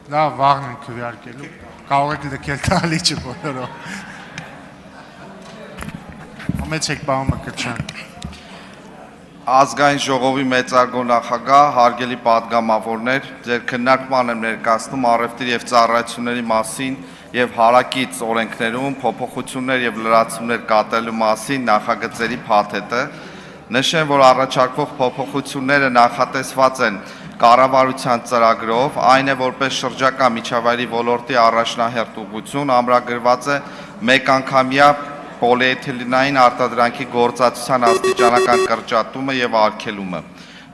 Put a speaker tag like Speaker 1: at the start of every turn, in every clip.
Speaker 1: Դա վաղն են քվեարկելու, կարող եք լքել տալիճը բոլորով։ Համեցեք պարոն Մկրտչյան։
Speaker 2: Ազգային ժողովի մեծարգո նախագահ, հարգելի պատգամավորներ, ձեր քննարկման եմ ներկայացնում առևտրի եւ ծառայությունների մասին եւ հարակից օրենքներում փոփոխություններ եւ լրացումներ կատարելու մասին նախագծերի փաթեթը։ Նշեմ, որ առաջարկվող փոփոխությունները նախատեսված են կառավարության ծրագրով, այն է որպես շրջակա միջավայրի ոլորտի առաջնահերթ ուղղություն ամրագրված է մեկ անգամյա պոլիէթիլենային արտադրանքի գործածության աստիճանական կրճատումը եւ արգելումը։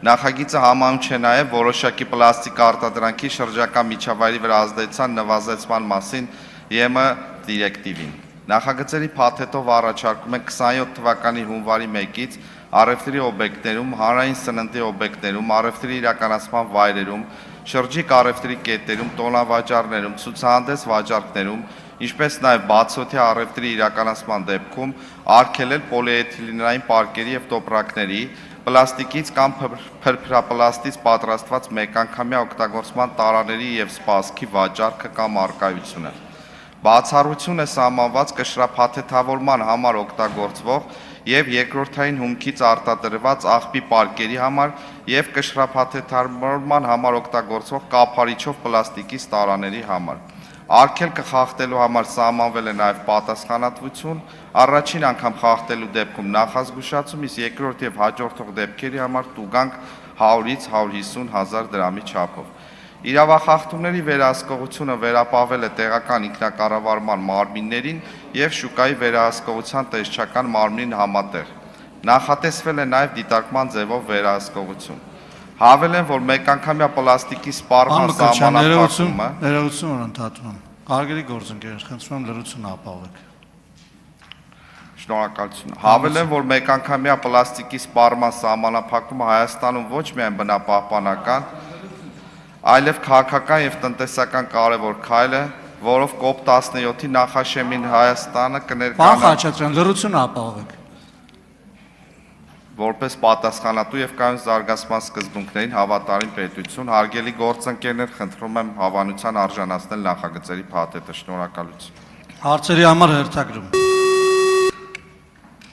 Speaker 2: Նախագիծը համահունչ է նաեւ որոշակի պլաստիկ արտադրանքի շրջակա միջավայրի վրա ազդեցության նվազեցման մասին ԵՄ դիրեկտիվին։ Նախագծերի փաթեթով առաջարկում են 27 թվականի հունվարի 1-ից առևտրի օբյեկտներում, հանրային սննդի օբյեկտներում, առևտրի իրականացման վայրերում, շրջիկ առևտրի կետերում, տոնավաճառներում, ցուցահանդես վաճառքներում, ինչպես նաև բացօթյա առևտրի իրականացման դեպքում արգելել պոլիէթիլենային պարկերի եւ տոպրակների, պլաստիկից կամ փրփրապլաստից պատրաստված մեկանգամյա օգտագործման տարաների եւ սպասքի վաճառքը կամ առկայությունը։ Բացառություն է սահմանված կշռափաթեթավորման համար օգտագործվող եւ երկրորդային հումքից արտադրված աղբի պարկերի համար եւ կշռափաթեթավորման համար օգտագործվող կափարիչով պլաստիկի տարաների համար։ Արգելքը խախտելու համար սահմանվել է նաև պատասխանատվություն, առաջին անգամ խախտելու դեպքում նախազգուշացում, իսկ երկրորդ եւ հաջորդող դեպքերի համար տուգանք 100-ից 150 հազար դրամի չափով։ Իրավախախտումների վերահսկողությունը վերապահվել է տեղական ինքնակառավարման մարմիններին եւ շուկայի վերահսկողության տեսչական մարմնին համատեղ։ Նախատեսվել է նաև դիտարկման ձևով վերահսկողություն։ Հավելեմ, որ մեկանգամյա պլաստիկի սպառման սահմանափակումը
Speaker 1: ներողություն ընդհատում։ Հարգելի գործընկերներ, խնդրում եմ լրություն ապահովեք։
Speaker 2: Շնորհակալություն։ Հավելեմ, որ մեկանգամյա պլաստիկի սպառման սահմանափակումը Հայաստանում ոչ միայն բնապահպանական, այլև քաղաքական եւ տնտեսական կարևոր քայլ է, որով COP17-ի նախաշեմին Հայաստանը կներկայանա։
Speaker 1: Պարոն Խաչատրյան, լրություն ապահովեք։
Speaker 2: Որպես պատասխանատու եւ կայուն զարգացման սկզբունքներին հավատարիմ պետություն, հարգելի գործընկերներ, խնդրում եմ հավանության արժանացնել նախագծերի փաթեթը։ Շնորհակալություն։
Speaker 1: Հարցերի համար հերթագրում։